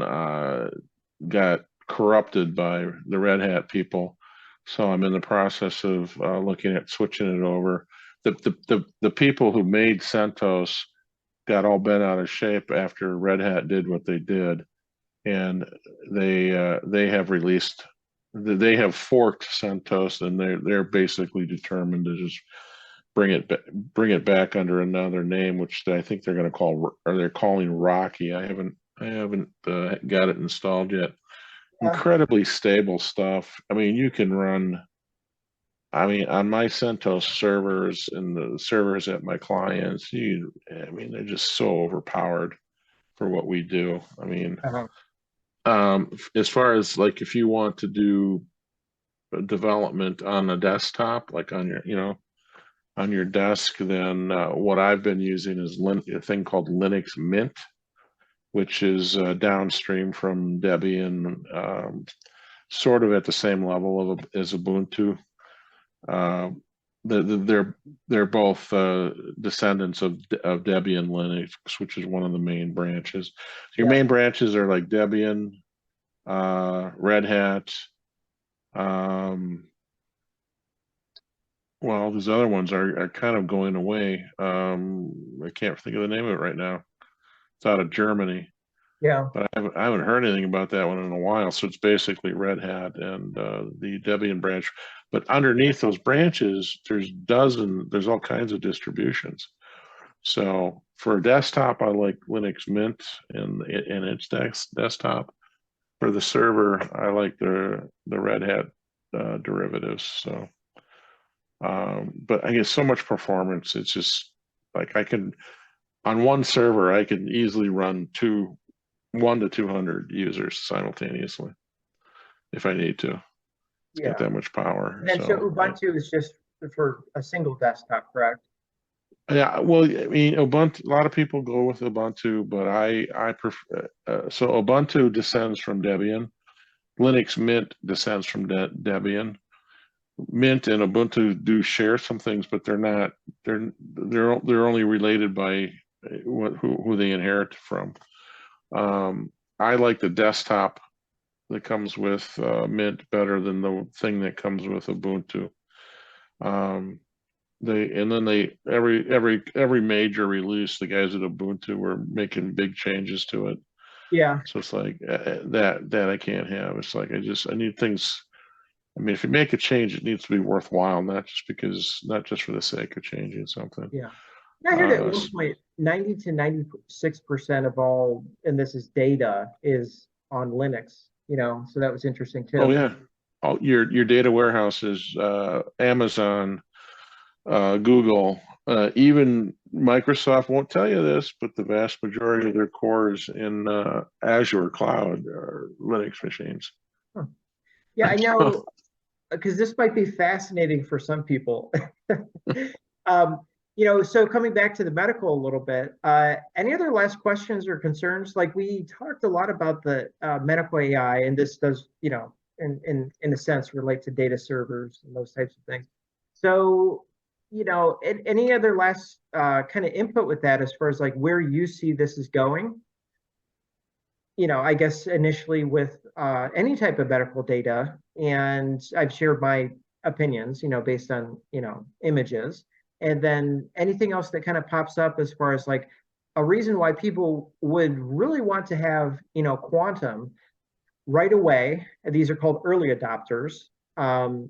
got corrupted by the Red Hat people, so I'm in the process of looking at switching it over. The people who made CentOS got all bent out of shape after Red Hat did what they did, and they have forked CentOS, and they're basically determined to just bring it back under another name, which I think they're going to call, or they're calling Rocky. I haven't got it installed yet. Incredibly stable stuff. I mean, you can run. I mean, on my CentOS servers and the servers at my clients, they're just so overpowered for what we do. I mean, as far as like if you want to do development on a desktop, like on your desk, then what I've been using is a thing called Linux Mint, which is downstream from Debian, sort of at the same level as Ubuntu. They're both descendants of Debian Linux, which is one of the main branches. So your main branches are like Debian, Red Hat. Well, these other ones are kind of going away. I can't think of the name of it right now. It's out of Germany. Yeah. But I haven't heard anything about that one in a while. So it's basically Red Hat and the Debian branch. But underneath those branches, there's all kinds of distributions. So for a desktop, I like Linux Mint and its desktop. For the server, I like the Red Hat derivatives. So, but I get so much performance. It's just like on one server, I can easily run 1 to 200 users simultaneously if I need to. It's got that much power. And so Ubuntu is just for a single desktop, correct? Yeah, well, I mean, Ubuntu. A lot of people go with Ubuntu, but I prefer. So Ubuntu descends from Debian. Linux Mint descends from Debian. Mint and Ubuntu do share some things, but they're not. They're only related by who they inherit from. I like the desktop that comes with Mint better than the thing that comes with Ubuntu. Every major release, the guys at Ubuntu were making big changes to it. Yeah. So it's like that I can't have. It's like I need things. I mean, if you make a change, it needs to be worthwhile, not just for the sake of changing something. Yeah. I heard at one point 90 to 96% of all, and this is data, is on Linux. So that was interesting too. Oh yeah. All your data warehouses, Amazon, Google, even Microsoft won't tell you this, but the vast majority of their cores in Azure cloud are Linux machines. Huh. Yeah, I know, because this might be fascinating for some people. So coming back to the medical a little bit, any other last questions or concerns? Like we talked a lot about the medical AI, and this does, in a sense, relate to data servers and those types of things. So, any other last kind of input with that as far as like where you see this is going? I guess initially with any type of medical data, and I've shared my opinions, based on, images. And then anything else that kind of pops up as far as like a reason why people would really want to have, quantum right away. And these are called early adopters, and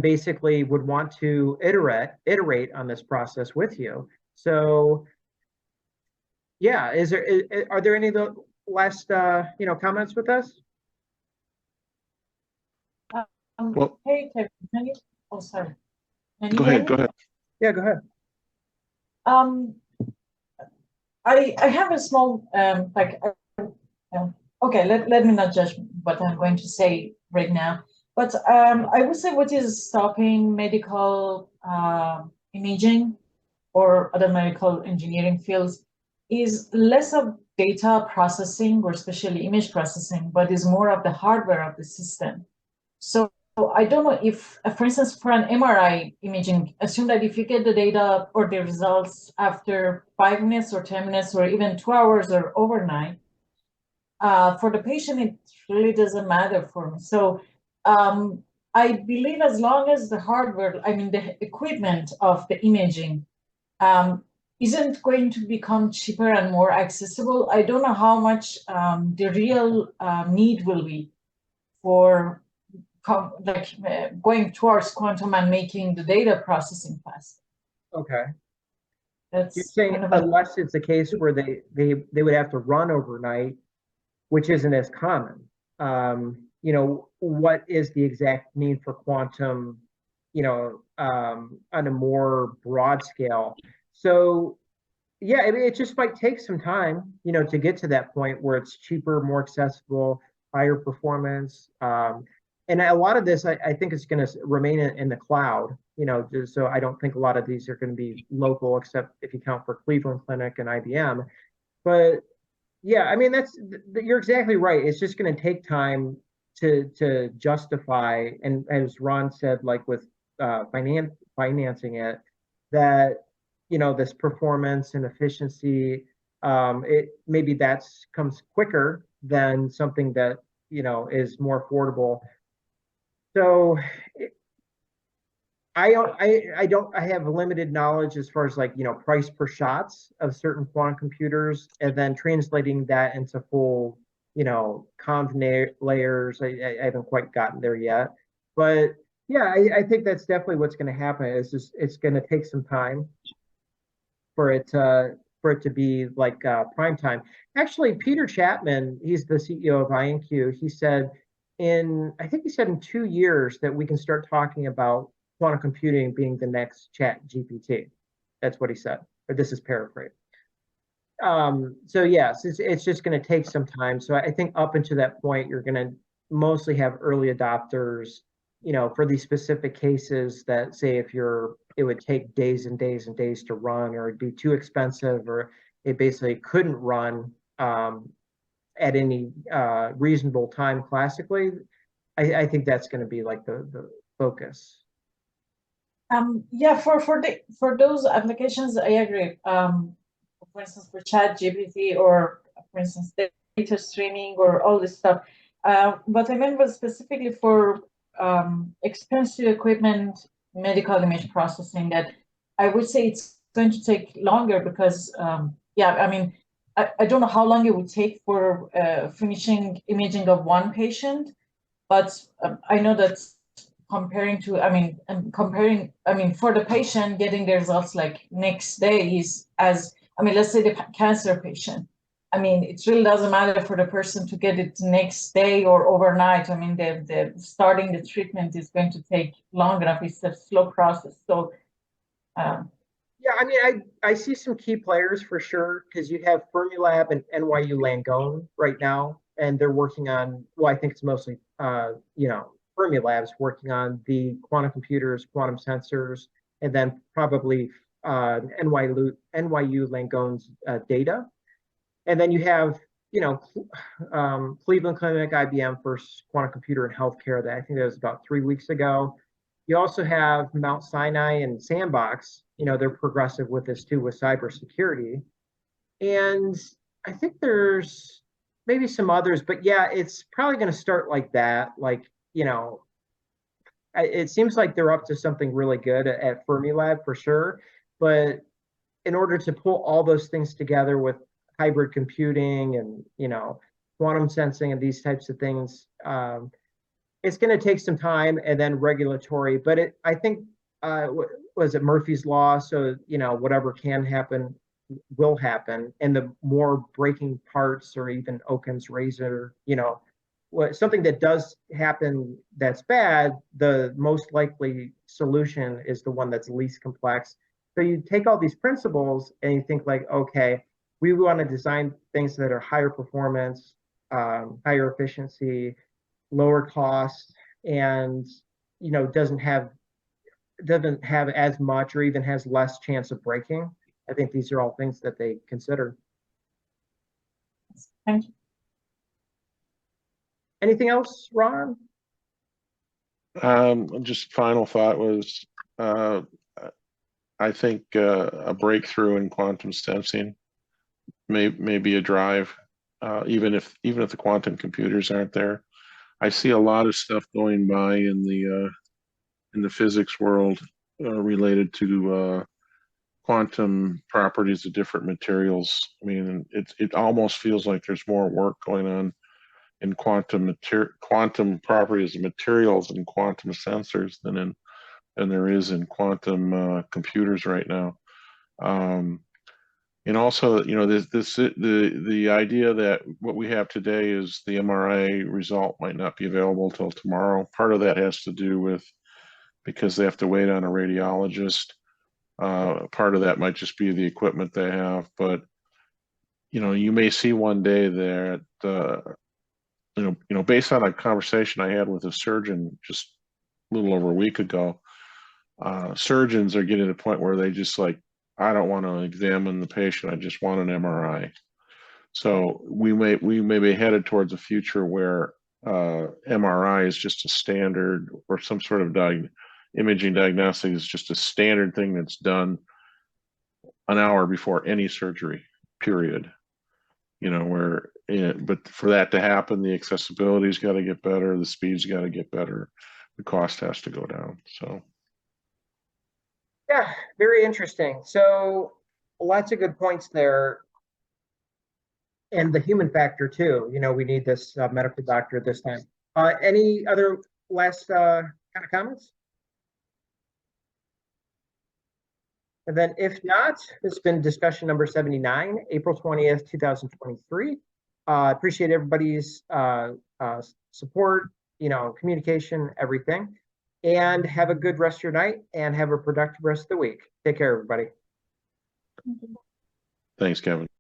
basically would want to iterate on this process with you. So yeah, are there any of the last, comments with us? Well, hey, Kevin, can you? Oh, sorry. Go ahead. Yeah, go ahead. I have a small okay. Let me not judge what I'm going to say right now. But I would say what is stopping medical imaging or other medical engineering fields is less of data processing or especially image processing, but is more of the hardware of the system. So I don't know if, for instance, for an MRI imaging, assume that if you get the data or the results after 5 minutes or 10 minutes or even 2 hours or overnight, for the patient, it really doesn't matter for me. So I believe as long as the hardware, I mean, the equipment of the imaging isn't going to become cheaper and more accessible, I don't know how much the real need will be for going towards quantum and making the data processing fast. Okay. That's You're saying kind of a, unless it's a case where they would have to run overnight, which isn't as common. You know, what is the exact need for quantum, you know, on a more broad scale? So yeah, I mean, it just might take some time, you know, to get to that point where it's cheaper, more accessible, higher performance. And a lot of this, I think, is going to remain in the cloud, you know, just so I don't think a lot of these are going to be local, except if you count for Cleveland Clinic and IBM. But yeah, I mean, you're exactly right. It's just going to take time to justify, and as Ron said, like with financing it, that you know this performance and efficiency, it maybe that's comes quicker than something that you know is more affordable. So I have limited knowledge as far as like you know price per shots of certain quantum computers, and then translating that into full you know layers. I haven't quite gotten there yet, but yeah, I think that's definitely what's going to happen. Is just it's going to take some time for it to be like prime time. Actually, Peter Chapman, he's the CEO of IonQ. He said I think he said in 2 years that we can start talking about quantum computing being the next Chat GPT. That's what he said. Or this is paraphrased. So yes, it's just going to take some time. So I think up until that point, you're going to mostly have early adopters, you know, for these specific cases that say it would take days and days and days to run, or it'd be too expensive, or it basically couldn't run at any reasonable time classically. I think that's going to be like the focus. yeah, for those applications, I agree. For instance, for Chat GPT or for instance, data streaming or all this stuff. What I meant was specifically for expensive equipment, medical image processing, that I would say it's going to take longer because, yeah, I mean, I don't know how long it would take for finishing imaging of one patient, but I know that comparing to, I mean, for the patient, getting the results like next day is as, I mean, let's say the cancer patient. I mean, it really doesn't matter for the person to get it next day or overnight. I mean, the starting the treatment is going to take long enough. It's a slow process. So, yeah, I mean, I see some key players for sure because you have Fermilab and NYU Langone right now, and they're working on. Well, I think it's mostly, you know, Fermilab's working on the quantum computers, quantum sensors, and then probably NYU Langone's data. And then you have, you know, Cleveland Clinic, IBM first quantum computer in healthcare. That I think that was about 3 weeks ago. You also have Mount Sinai and Sandbox. You know, they're progressive with this too, with cybersecurity. And I think there's maybe some others, but yeah, it's probably going to start like that. Like, you know, it seems like they're up to something really good at Fermilab for sure. But in order to pull all those things together with hybrid computing and, you know, quantum sensing and these types of things, it's going to take some time and then regulatory. But I think, was it Murphy's Law? So, you know, whatever can happen will happen. And the more breaking parts or even Occam's razor, you know, something that does happen that's bad, the most likely solution is the one that's least complex. So you take all these principles and you think like, okay, we want to design things that are higher performance, higher efficiency, lower cost, and doesn't have as much or even has less chance of breaking. I think these are all things that they consider. Thank you. Anything else, Ron? Just final thought was, I think a breakthrough in quantum sensing may be a drive, even if the quantum computers aren't there. I see a lot of stuff going by in the physics world related to quantum properties of different materials. I mean, it almost feels like there's more work going on in quantum properties of materials and quantum sensors than there is in quantum computers right now. And also, the idea that what we have today is the MRI result might not be available till tomorrow. Part of that has to do with because they have to wait on a radiologist. Part of that might just be the equipment they have, but you may see one day that based on a conversation I had with a surgeon just a little over a week ago, surgeons are getting to the point where they just like, I don't want to examine the patient, I just want an MRI. So we may be headed towards a future where MRI is just a standard, or some sort of imaging diagnostic is just a standard thing that's done an hour before any surgery, period. But for that to happen, the accessibility's got to get better, the speed's got to get better, the cost has to go down. So yeah, very interesting. So lots of good points there. And the human factor too. We need this medical doctor at this time. Any other last kind of comments? And then if not, this has been discussion number 79, April 20th, 2023. Appreciate everybody's support, communication, everything. And have a good rest of your night and have a productive rest of the week. Take care, everybody. thanks, Kevin.